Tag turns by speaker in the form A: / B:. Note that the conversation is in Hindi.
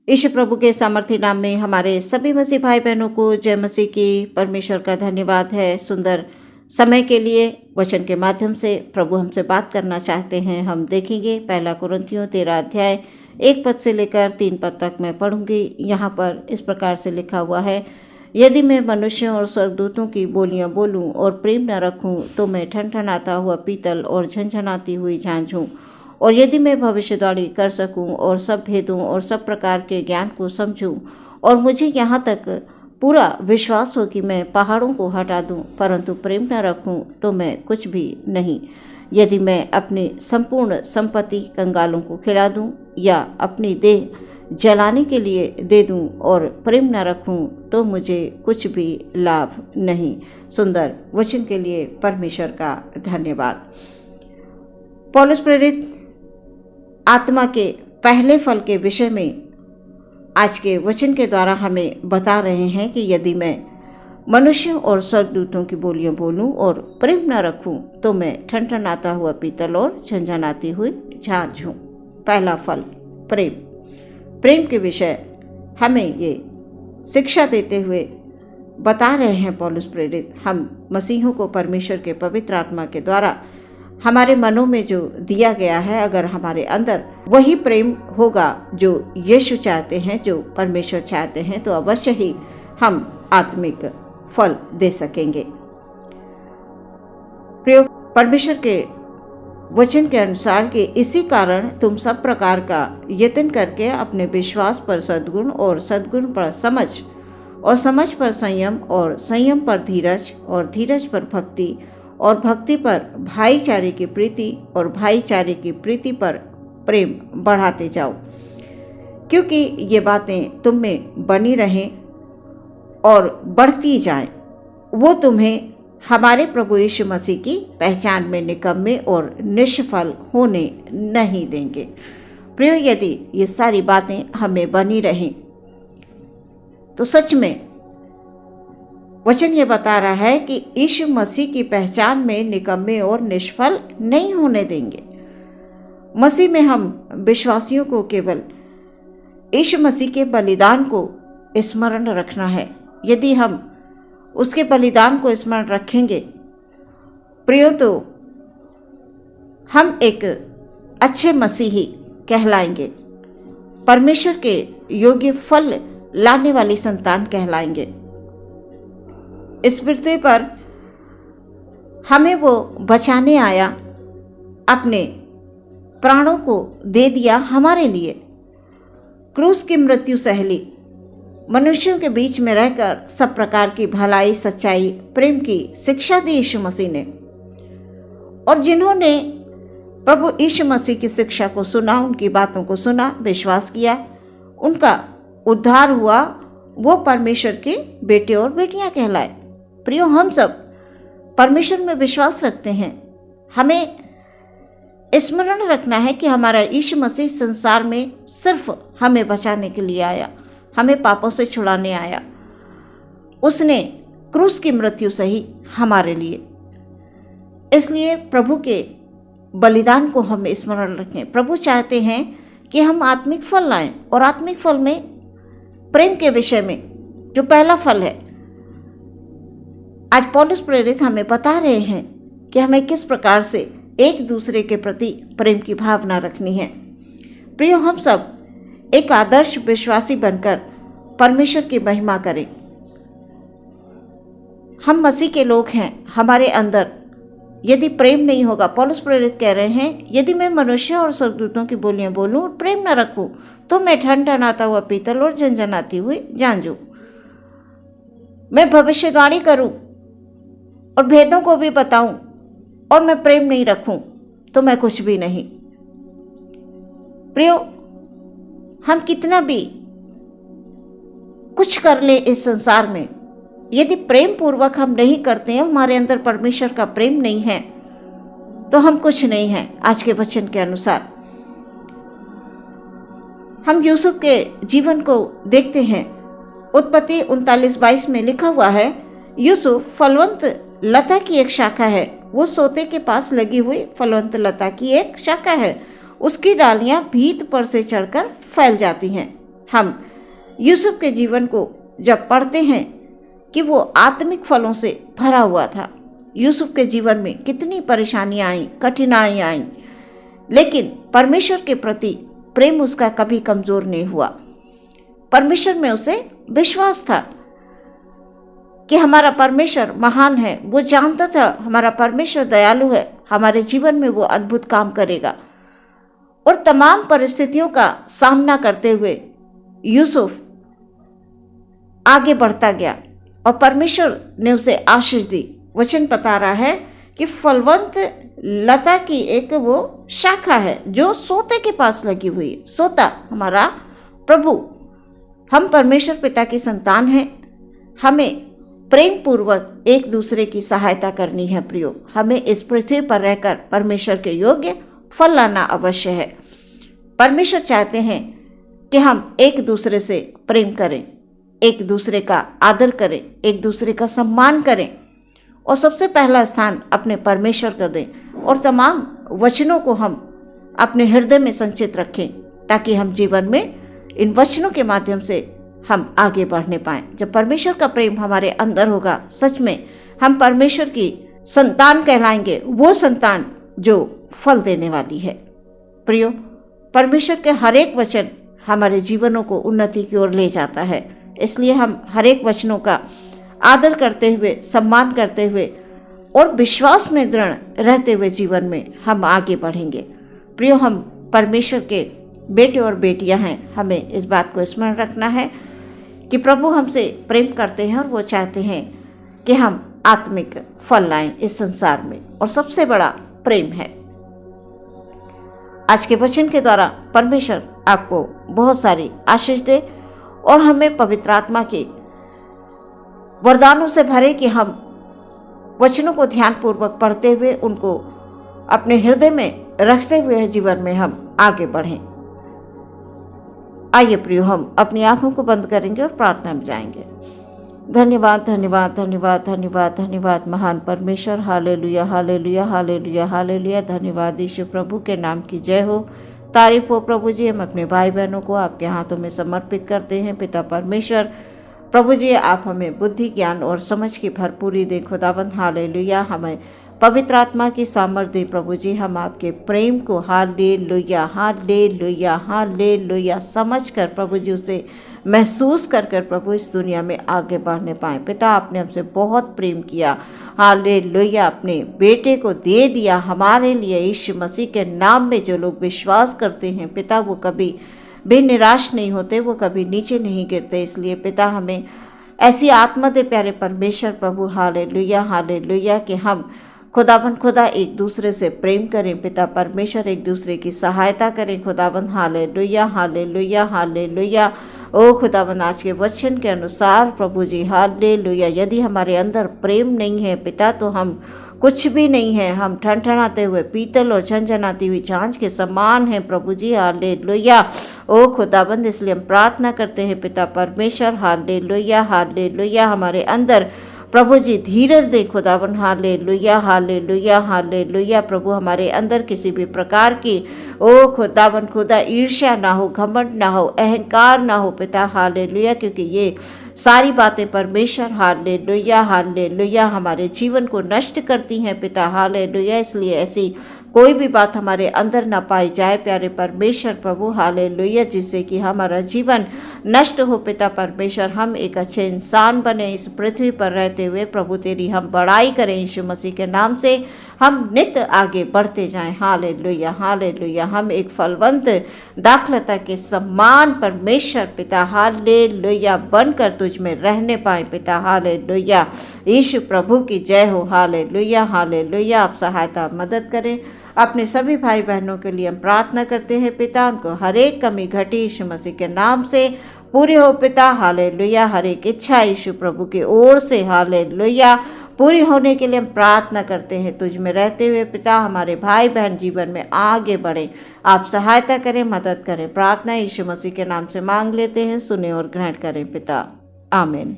A: ईशु प्रभु के सामर्थ्य नाम में हमारे सभी मसीह भाई बहनों को जय मसीह की। परमेश्वर का धन्यवाद है सुंदर समय के लिए। वचन के माध्यम से प्रभु हमसे बात करना चाहते हैं। हम देखेंगे 1 कुरिन्थियों 13 अध्याय 1 पद से लेकर 3 पद तक मैं पढ़ूंगी। यहाँ पर इस प्रकार से लिखा हुआ है, यदि मैं मनुष्यों और स्वर्गदूतों की बोलियां बोलूं और प्रेम न रखूं तो मैं ठनठनाता हुआ पीतल और झनझनाती हुई झांझ हूँ। और यदि मैं भविष्यवाणी कर सकूं और सब भेदों और सब प्रकार के ज्ञान को समझूं और मुझे यहाँ तक पूरा विश्वास हो कि मैं पहाड़ों को हटा दूं, परंतु प्रेम न रखूं तो मैं कुछ भी नहीं। यदि मैं अपनी संपूर्ण संपत्ति कंगालों को खिला दूं या अपनी देह जलाने के लिए दे दूं और प्रेम न रखूं तो मुझे कुछ भी लाभ नहीं। सुंदर वचन के लिए परमेश्वर का धन्यवाद। पौलुस प्रेरित आत्मा के पहले फल के विषय में आज के वचन के द्वारा हमें बता रहे हैं कि यदि मैं मनुष्यों और स्वर्गदूतों की बोलियां बोलूं और प्रेम न रखूं तो मैं ठनठनाता हुआ पीतल और झंझनाती हुई झांझ हूं। पहला फल प्रेम। प्रेम के विषय हमें ये शिक्षा देते हुए बता रहे हैं पौलुस प्रेरित। हम मसीहों को परमेश्वर के पवित्र आत्मा के द्वारा हमारे मनों में जो दिया गया है, अगर हमारे अंदर वही प्रेम होगा जो यीशु चाहते हैं, जो परमेश्वर चाहते हैं, तो अवश्य ही हम आत्मिक फल दे सकेंगे। प्रिय परमेश्वर के वचन के अनुसार कि इसी कारण तुम सब प्रकार का यत्न करके अपने विश्वास पर सद्गुण और सद्गुण पर समझ और समझ पर संयम और संयम पर धीरज और धीरज पर भक्ति और भक्ति पर भाईचारे की प्रीति और भाईचारे की प्रीति पर प्रेम बढ़ाते जाओ, क्योंकि ये बातें तुम में बनी रहें और बढ़ती जाएं। वो तुम्हें हमारे प्रभु यीशु मसीह की पहचान में निकम्मे और निष्फल होने नहीं देंगे। प्रिय, यदि ये सारी बातें हमें बनी रहें तो सच में वचन ये बता रहा है कि यीशु मसीह की पहचान में निकम्मे और निष्फल नहीं होने देंगे। मसीह में हम विश्वासियों को केवल यीशु मसीह के बलिदान को स्मरण रखना है। यदि हम उसके बलिदान को स्मरण रखेंगे प्रियो, तो हम एक अच्छे मसीही कहलाएंगे, परमेश्वर के योग्य फल लाने वाली संतान कहलाएंगे। इस पृथ्वी पर हमें वो बचाने आया, अपने प्राणों को दे दिया हमारे लिए, क्रूस की मृत्यु सहली, मनुष्यों के बीच में रहकर सब प्रकार की भलाई, सच्चाई, प्रेम की शिक्षा दी यीशु मसीह ने। और जिन्होंने प्रभु यीशु मसीह की शिक्षा को सुना, उनकी बातों को सुना, विश्वास किया, उनका उद्धार हुआ, वो परमेश्वर के बेटे और बेटियां कहलाए। प्रियो, हम सब परमेश्वर में विश्वास रखते हैं। हमें स्मरण रखना है कि हमारा यीशु मसीह संसार में सिर्फ हमें बचाने के लिए आया, हमें पापों से छुड़ाने आया। उसने क्रूस की मृत्यु सही हमारे लिए। इसलिए प्रभु के बलिदान को हम स्मरण रखें। प्रभु चाहते हैं कि हम आत्मिक फल लाएं, और आत्मिक फल में प्रेम के विषय में जो पहला फल है, आज पौलुस प्रेरित हमें बता रहे हैं कि हमें किस प्रकार से एक दूसरे के प्रति प्रेम की भावना रखनी है। प्रियो, हम सब एक आदर्श विश्वासी बनकर परमेश्वर की महिमा करें। हम मसीह के लोग हैं, हमारे अंदर यदि प्रेम नहीं होगा, पौलुस प्रेरित कह रहे हैं, यदि मैं मनुष्यों और स्वर्गदूतों की बोलियां बोलूं और प्रेम न रखूं तो मैं ठनठनाता हुआ पीतल और झंझनाती हुई झांझ हूं। मैं भविष्यवाणी करूं और भेदों को भी बताऊं और मैं प्रेम नहीं रखूं तो मैं कुछ भी नहीं। प्रियो, हम कितना भी कुछ कर ले इस संसार में, यदि प्रेम पूर्वक हम नहीं करते हैं, हमारे अंदर परमेश्वर का प्रेम नहीं है, तो हम कुछ नहीं हैं। आज के वचन के अनुसार हम यूसुफ के जीवन को देखते हैं। उत्पत्ति 39:22 में लिखा हुआ है, यूसुफ फलवंत लता की एक शाखा है। वो सोते के पास लगी हुई फलवंत लता की एक शाखा है। उसकी डालियां भीत पर से चढ़कर फैल जाती हैं। हम यूसुफ के जीवन को जब पढ़ते हैं कि वो आत्मिक फलों से भरा हुआ था। यूसुफ के जीवन में कितनी परेशानियां आईं, कठिनाइयां आईं, लेकिन परमेश्वर के प्रति प्रेम उसका कभी कमजोर नहीं हुआ। परमेश्वर में उसे विश्वास था कि हमारा परमेश्वर महान है। वो जानता था हमारा परमेश्वर दयालु है, हमारे जीवन में वो अद्भुत काम करेगा। और तमाम परिस्थितियों का सामना करते हुए यूसुफ आगे बढ़ता गया और परमेश्वर ने उसे आशीष दी। वचन बता रहा है कि फलवंत लता की एक वो शाखा है जो सोते के पास लगी हुई है। सोता हमारा प्रभु। हम परमेश्वर पिता की संतान हैं। हमें प्रेम पूर्वक एक दूसरे की सहायता करनी है प्रियो। हमें इस पृथ्वी पर रहकर परमेश्वर के योग्य फल लाना अवश्य है। परमेश्वर चाहते हैं कि हम एक दूसरे से प्रेम करें, एक दूसरे का आदर करें, एक दूसरे का सम्मान करें और सबसे पहला स्थान अपने परमेश्वर को दें और तमाम वचनों को हम अपने हृदय में संचित रखें ताकि हम जीवन में इन वचनों के माध्यम से हम आगे बढ़ने पाएं। जब परमेश्वर का प्रेम हमारे अंदर होगा, सच में हम परमेश्वर की संतान कहलाएंगे, वो संतान जो फल देने वाली है। प्रियो, परमेश्वर के हर एक वचन हमारे जीवनों को उन्नति की ओर ले जाता है। इसलिए हम हर एक वचनों का आदर करते हुए, सम्मान करते हुए और विश्वास में दृढ़ रहते हुए जीवन में हम आगे बढ़ेंगे। प्रियो, हम परमेश्वर के बेटे और बेटियां हैं। हमें इस बात को स्मरण रखना है कि प्रभु हमसे प्रेम करते हैं और वो चाहते हैं कि हम आत्मिक फल लाएं इस संसार में, और सबसे बड़ा प्रेम है। आज के वचन के द्वारा परमेश्वर आपको बहुत सारी आशीष दे और हमें पवित्र आत्मा के वरदानों से भरे कि हम वचनों को ध्यानपूर्वक पढ़ते हुए उनको अपने हृदय में रखते हुए जीवन में हम आगे बढ़ें। आइए प्रियो, हम अपनी आंखों को बंद करेंगे और प्रार्थना में जाएंगे। धन्यवाद, धन्यवाद, धन्यवाद, धन्यवाद, धन्यवाद महान परमेश्वर। Hallelujah, hallelujah, hallelujah, hallelujah. धन्यवाद यीशु, प्रभु के नाम की जय हो, तारीफ हो। प्रभु जी, हम अपने भाई बहनों को आपके हाथों में समर्पित करते हैं। पिता परमेश्वर, प्रभु जी, आप हमें बुद्धि, ज्ञान और समझ की भरपूरी दें खुदावंद। हालेलुया, हमें पवित्र आत्मा की सामर्थ्य दें प्रभु जी। हम आपके प्रेम को हालेलुया, हालेलुया, हालेलुया समझ कर प्रभु जी उसे महसूस कर प्रभु इस दुनिया में आगे बढ़ने पाएँ। पिता, आपने हमसे बहुत प्रेम किया। हालेलुया, अपने बेटे को दे दिया हमारे लिए। यीशु मसीह के नाम में जो लोग विश्वास करते हैं पिता, वो कभी भी निराश नहीं होते, वो कभी नीचे नहीं गिरते। इसलिए पिता, हमें ऐसी आत्मा दे प्यारे परमेश्वर प्रभु। हालेलुया, हालेलुया, कि हम खुदाबंद खुदा एक दूसरे से प्रेम करें। पिता परमेश्वर, एक दूसरे की सहायता करें खुदाबंद। Hallelujah, hallelujah, hallelujah. ओ खुदाबंद, आज के वचन के अनुसार प्रभु जी, हालेलुया, यदि हमारे अंदर प्रेम नहीं है पिता, तो हम कुछ भी नहीं है। हम ठनठनाते हुए पीतल और झनझनाती हुई झांझ के समान हैं प्रभु जी। हालेलुया, ओ खुदाबंद, इसलिए हम प्रार्थना करते हैं पिता परमेश्वर। हालेलुया, हालेलुया, हमारे अंदर प्रभु जी धीरज दे खुदावन। Hallelujah, hallelujah, hallelujah. प्रभु, हमारे अंदर किसी भी प्रकार की ओ खुदावन खुदा ईर्ष्या ना हो, घमंड ना हो, अहंकार ना हो पिता। हालेलुया, क्योंकि ये सारी बातें परमेश्वर हालेलुया, हालेलुया हमारे जीवन को नष्ट करती हैं पिता। हालेलुया, इसलिए ऐसी कोई भी बात हमारे अंदर ना पाई जाए प्यारे परमेश्वर प्रभु। हालेलुया, जिससे कि हमारा जीवन नष्ट हो पिता परमेश्वर। हम एक अच्छे इंसान बने इस पृथ्वी पर रहते हुए प्रभु, तेरी हम बड़ाई करें यीशु मसीह के नाम से। हम नित्य आगे बढ़ते जाएं। Hallelujah, hallelujah. हम एक फलवंत दाखलता के समान परमेश्वर पिता हालेलुया बनकर तुझ में रहने पाए पिता। हालेलुया, यीशु प्रभु की जय हो। Hallelujah, hallelujah. आप सहायता मदद करें। अपने सभी भाई बहनों के लिए हम प्रार्थना करते हैं पिता, उनको हर एक कमी घटी यीशु मसीह के नाम से पूरी हो पिता। हालेलुया, हर एक इच्छा यीशु प्रभु की ओर से हालेलुया पूरी होने के लिए हम प्रार्थना करते हैं। तुझ में रहते हुए पिता, हमारे भाई बहन जीवन में आगे बढ़े। आप सहायता करें, मदद करें। प्रार्थना यीशु मसीह के नाम से मांग लेते हैं, सुने और ग्रहण करें पिता। आमीन।